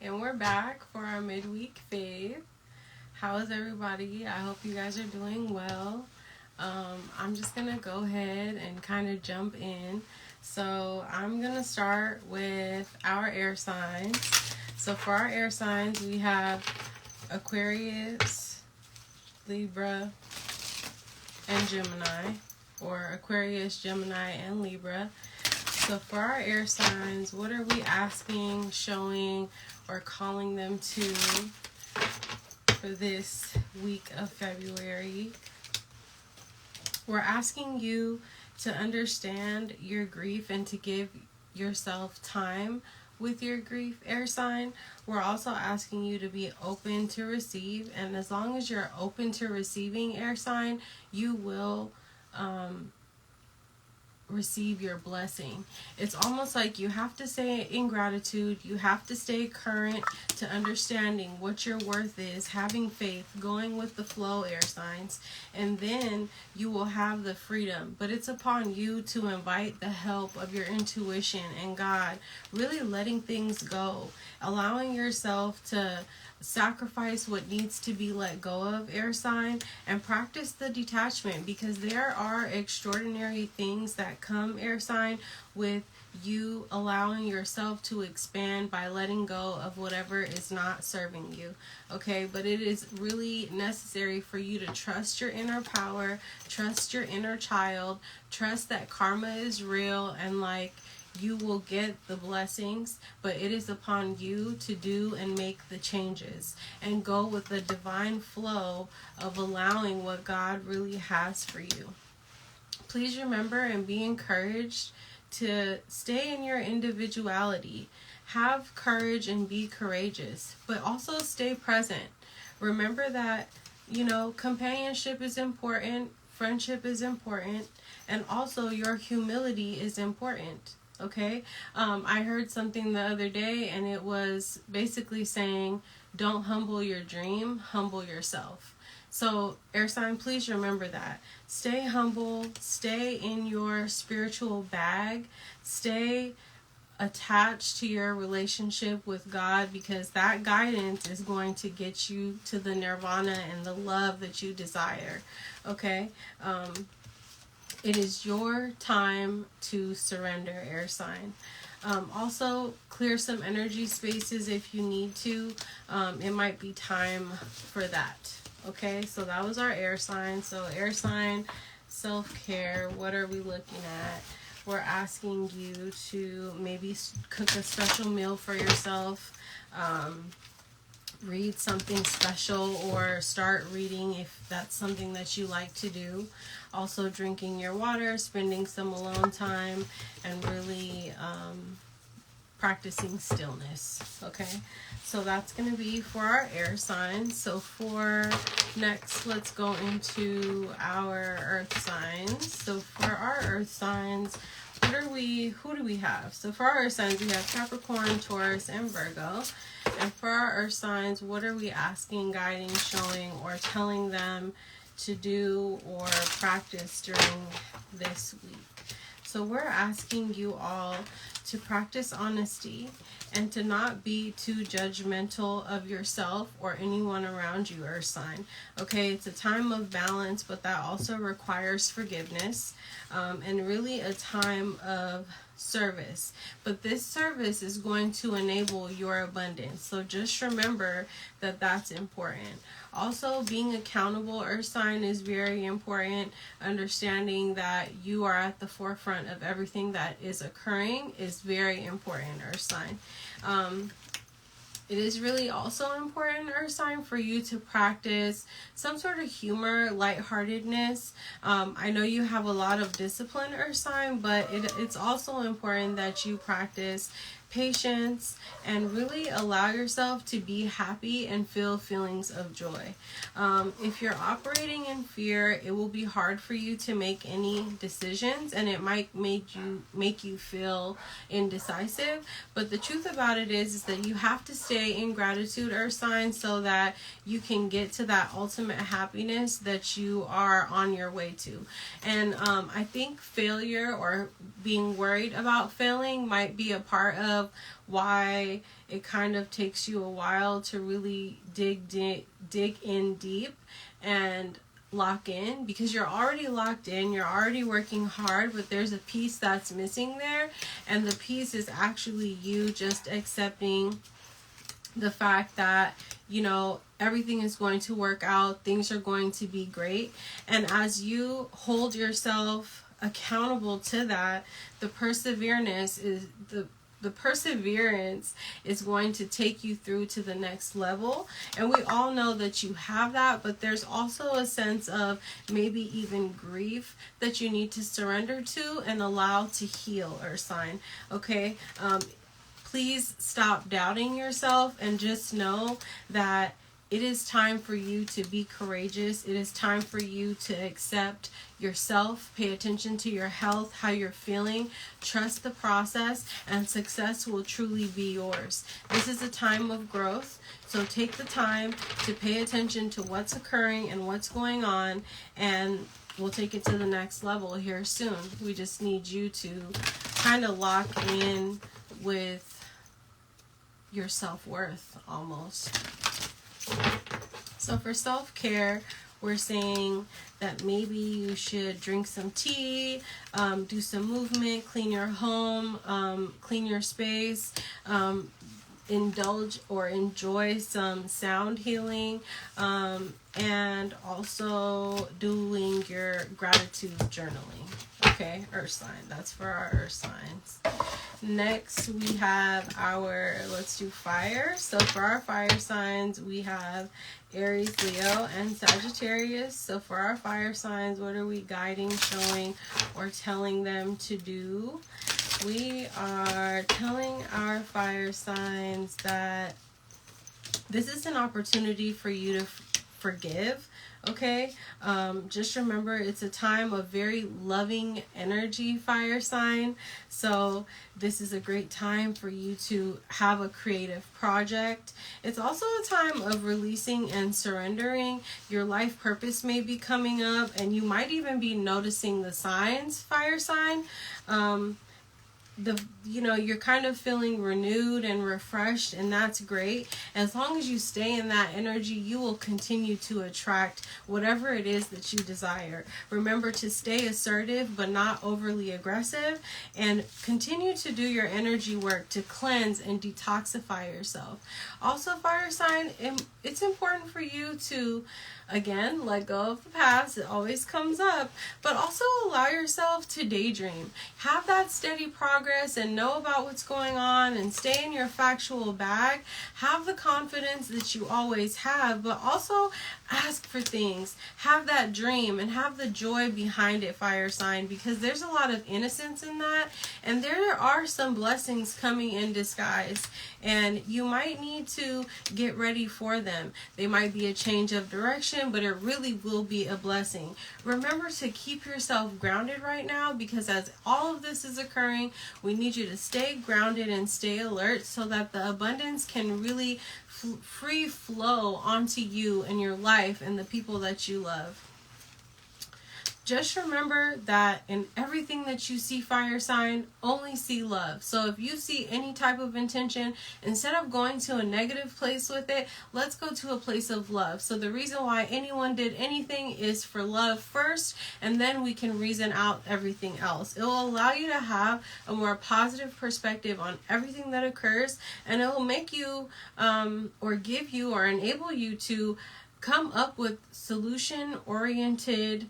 and we're back for our midweek fave. How is everybody? I hope you guys are doing well. I'm just gonna go ahead and kind of jump in. So I'm gonna start with our air signs. So for our air signs, we have Aquarius, Libra, and Gemini, or Aquarius, Gemini, and Libra. So for our air signs, what are we asking, showing, or calling them to for this week of February? We're asking you to understand your grief and to give yourself time with your grief, air sign. We're also asking you to be open to receive, and as long as you're open to receiving, air sign, you will receive your blessing. It's almost like you have to stay in gratitude. You have to stay current to understanding what your worth is, having faith, going with the flow, air signs, and then you will have the freedom. But it's upon you to invite the help of your intuition and God, really letting things go, allowing yourself to sacrifice what needs to be let go of, air sign, and practice the detachment, because there are extraordinary things that come, air sign, with you allowing yourself to expand by letting go of whatever is not serving you. Okay, but it is really necessary for you to trust your inner power, trust your inner child, trust that karma is real, and you will get the blessings, but it is upon you to do and make the changes and go with the divine flow of allowing what God really has for you. Please remember and be encouraged to stay in your individuality. Have courage and be courageous, but also stay present. Remember that, companionship is important, friendship is important, and also your humility is important. Okay, I heard something the other day, and it was basically saying, don't humble your dream, humble yourself. So, air sign, please remember that. Stay humble, stay in your spiritual bag, stay attached to your relationship with God, because that guidance is going to get you to the nirvana and the love that you desire. Okay? It is your time to surrender, air sign. Also, clear some energy spaces if you need to. It might be time for that. Okay, so that was our air sign. So air sign, self-care, what are we looking at? We're asking you to maybe cook a special meal for yourself. Read something special, or start reading if that's something that you like to do. Also, drinking your water, spending some alone time, and really practicing stillness. Okay, so that's going to be for our air signs. So for next, let's go into our earth signs. So for our earth signs, who do we have? So for our earth signs, we have Capricorn, Taurus, and Virgo. And for our earth signs, what are we asking, guiding, showing, or telling them to do or practice during this week? So we're asking you all to practice honesty and to not be too judgmental of yourself or anyone around you, earth sign. Okay, it's a time of balance, but that also requires forgiveness, and really a time of service. But this service is going to enable your abundance. So just remember that that's important. Also, being accountable, earth sign, is very important. Understanding that you are at the forefront of everything that is occurring is very important, earth sign. It is really also important, earth sign, for you to practice some sort of humor, lightheartedness. I know you have a lot of discipline, earth sign, but it's also important that you practice patience and really allow yourself to be happy and feel feelings of joy. If you're operating in fear, it will be hard for you to make any decisions, and it might make you feel indecisive. But the truth about it is that you have to stay in gratitude, earth sign, so that you can get to that ultimate happiness that you are on your way to. And I think failure or being worried about failing might be a part of of why it kind of takes you a while to really dig in deep and lock in, because you're already locked in, you're already working hard, but there's a piece that's missing there, and the piece is actually you just accepting the fact that, you know, everything is going to work out, things are going to be great. And as you hold yourself accountable to that, the perseverance is going to take you through to the next level. And we all know that you have that, but there's also a sense of maybe even grief that you need to surrender to and allow to heal, Earth sign. Okay? Please stop doubting yourself and just know that it is time for you to be courageous. It is time for you to accept yourself, pay attention to your health, how you're feeling, trust the process, and success will truly be yours. This is a time of growth, so take the time to pay attention to what's occurring and what's going on, and we'll take it to the next level here soon. We just need you to kind of lock in with your self-worth almost. So for self-care, we're saying that maybe you should drink some tea, do some movement, clean your home, clean your space, indulge or enjoy some sound healing, and also doing your gratitude journaling. Okay, Earth sign. That's for our Earth signs. Next, we have our, let's do fire. So for our fire signs, we have Aries, Leo, and Sagittarius. So for our fire signs, what are we guiding, showing, or telling them to do? We are telling our fire signs that this is an opportunity for you to forgive. Okay, just remember it's a time of very loving energy, fire sign. So this is a great time for you to have a creative project. It's also a time of releasing and surrendering. Your life purpose may be coming up, and you might even be noticing the signs, fire sign. You're kind of feeling renewed and refreshed, and that's great. As long as you stay in that energy, you will continue to attract whatever it is that you desire. Remember to stay assertive but not overly aggressive, and continue to do your energy work to cleanse and detoxify yourself. Also, fire sign, it's important for you to, again, let go of the past. It always comes up, but also allow yourself to daydream. Have that steady progress and know about what's going on, and stay in your factual bag. Have the confidence that you always have, but also ask for things. Have that dream and have the joy behind it, fire sign, because there's a lot of innocence in that, and there are some blessings coming in disguise, and you might need to get ready for them. They might be a change of direction, but it really will be a blessing. Remember to keep yourself grounded right now, because as all of this is occurring, we need you to stay grounded and stay alert so that the abundance can really free flow onto you and your life and the people that you love. Just remember that in everything that you see, fire sign, only see love. So if you see any type of intention, instead of going to a negative place with it, let's go to a place of love. So the reason why anyone did anything is for love first, and then we can reason out everything else. It will allow you to have a more positive perspective on everything that occurs, and it will make you or give you or enable you to come up with solution-oriented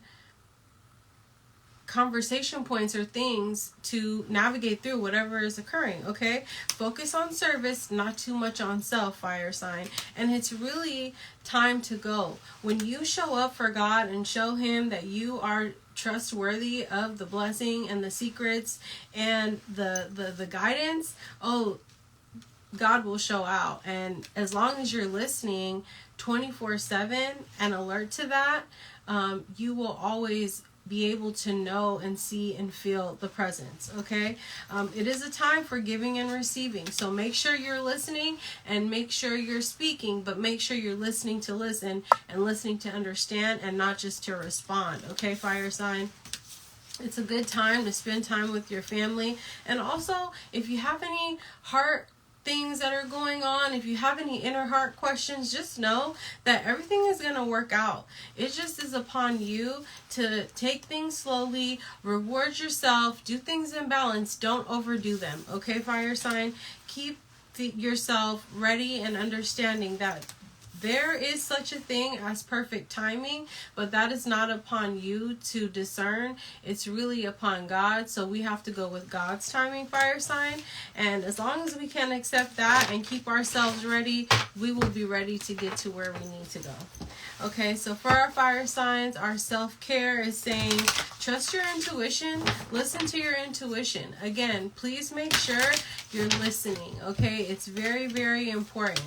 conversation points or things to navigate through whatever is occurring. Okay, focus on service, not too much on self, fire sign. And it's really time to go. When you show up for God and show him that you are trustworthy of the blessing and the secrets and the guidance, God will show out. And as long as you're listening 24/7 and alert to that, you will always be able to know and see and feel the presence. Okay, it is a time for giving and receiving, so make sure you're listening and make sure you're speaking, but make sure you're listening to listen and listening to understand and not just to respond. Okay, fire sign. It's a good time to spend time with your family. And also, if you have any heart things that are going on, if you have any inner heart questions, just know that everything is going to work out. It just is upon you to take things slowly, reward yourself, do things in balance, don't overdo them. Okay, fire sign? Keep yourself ready and understanding that there is such a thing as perfect timing, but that is not upon you to discern. It's really upon God. So we have to go with God's timing, fire sign. And as long as we can accept that and keep ourselves ready, we will be ready to get to where we need to go. Okay, so for our fire signs, our self-care is saying, trust your intuition, listen to your intuition. Again, please make sure you're listening, okay? It's very, very important.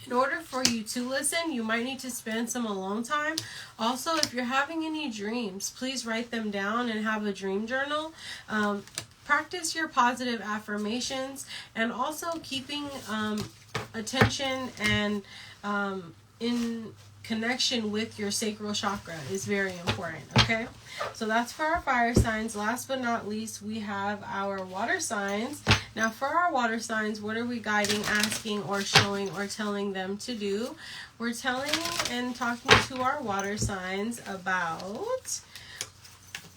In order for you to listen, you might need to spend some alone time. Also, if you're having any dreams, please write them down and have a dream journal. Practice your positive affirmations, and also keeping attention and in connection with your sacral chakra is very important, okay? So that's for our fire signs. Last but not least, we have our water signs. Now for our water signs, what are we guiding, asking, or showing, or telling them to do? We're telling and talking to our water signs about,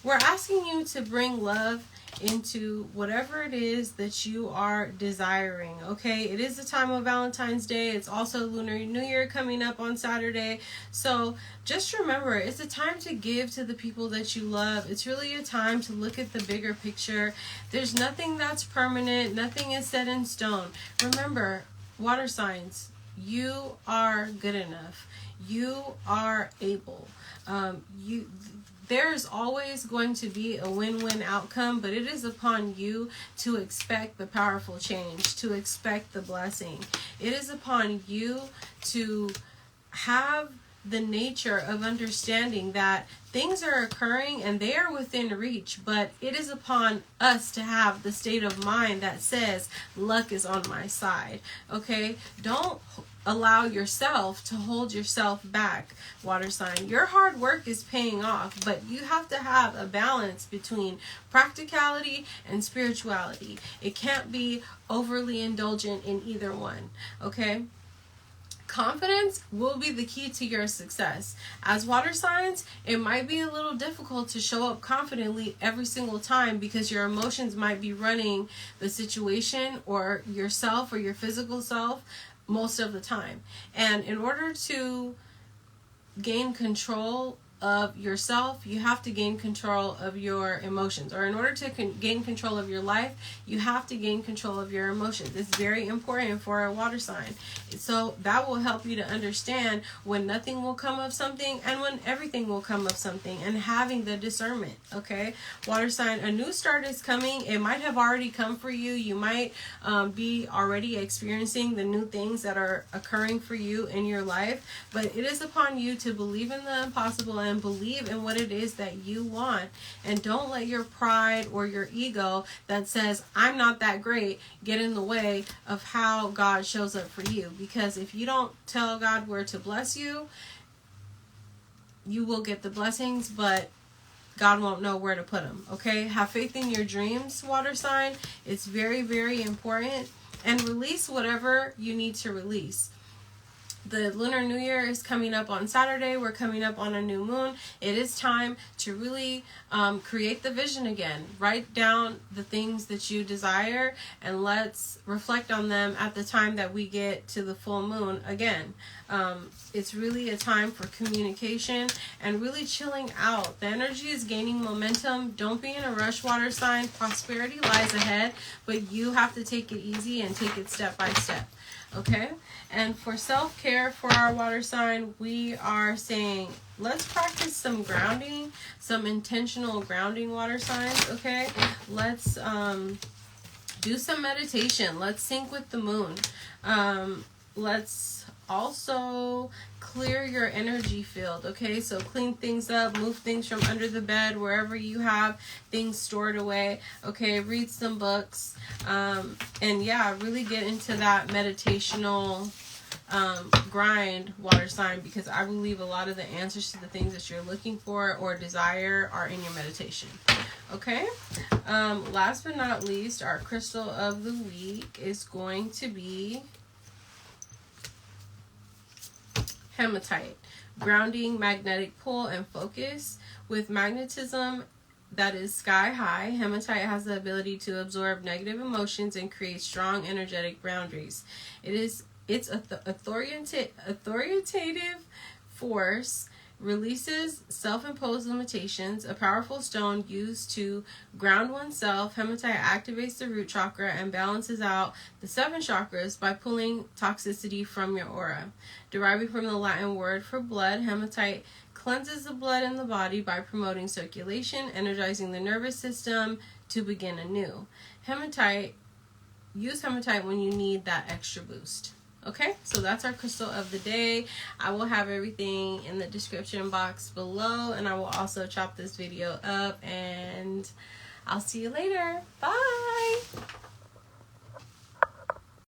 we're asking you to bring love into whatever it is that you are desiring, okay? It is the time of Valentine's Day. It's also Lunar New Year coming up on Saturday. So just remember, it's a time to give to the people that you love. It's really a time to look at the bigger picture. There's nothing that's permanent. Nothing is set in stone. Remember, water signs, you are good enough. You are able. There is always going to be a win-win outcome, but it is upon you to expect the powerful change, to expect the blessing. It is upon you to have the nature of understanding that things are occurring and they are within reach, but it is upon us to have the state of mind that says luck is on my side, okay? Don't allow yourself to hold yourself back, water sign. Your hard work is paying off, but you have to have a balance between practicality and spirituality. It can't be overly indulgent in either one, okay? Confidence will be the key to your success. As water signs, it might be a little difficult to show up confidently every single time because your emotions might be running the situation or yourself or your physical self most of the time. And in order to gain control of yourself, you have to gain control of your emotions. Or in order to gain control of your life, you have to gain control of your emotions. It's very important for a water sign. So that will help you to understand when nothing will come of something and when everything will come of something, and having the discernment, okay? Water sign, a new start is coming. It might have already come for you. You might be already experiencing the new things that are occurring for you in your life, but it is upon you to believe in the impossible and believe in what it is that you want, and don't let your pride or your ego that says I'm not that great get in the way of how God shows up for you. Because if you don't tell God where to bless you, you will get the blessings, but God won't know where to put them, okay? Have faith in your dreams, water sign. It's very, very important. And release whatever you need to release. The Lunar New Year is coming up on Saturday. We're coming up on a new moon. It is time to really create the vision again. Write down the things that you desire, and let's reflect on them at the time that we get to the full moon again. It's really a time for communication and really chilling out. The energy is gaining momentum. Don't be in a rush, water sign. Prosperity lies ahead, but you have to take it easy and take it step by step. Okay? And for self-care for our water sign, we are saying, let's practice some grounding, some intentional grounding, water signs, okay? Let's do some meditation. Let's sync with the moon. Let's also clear your energy field, okay? So clean things up, move things from under the bed, wherever you have things stored away, okay? Read some books, and yeah, really get into that meditational grind, water sign, because I believe a lot of the answers to the things that you're looking for or desire are in your meditation. Okay? Last but not least, our crystal of the week is going to be Hematite. Grounding, magnetic pull, and focus. With magnetism that is sky high, Hematite has the ability to absorb negative emotions and create strong energetic boundaries. Its authoritative force releases self-imposed limitations. A powerful stone used to ground oneself, Hematite activates the root chakra and balances out the 7 chakras by pulling toxicity from your aura. Deriving from the Latin word for blood, Hematite cleanses the blood in the body by promoting circulation, energizing the nervous system to begin anew. Use Hematite when you need that extra boost. Okay, so that's our crystal of the day. I will have everything in the description box below, and I will also chop this video up, and I'll see you later. Bye!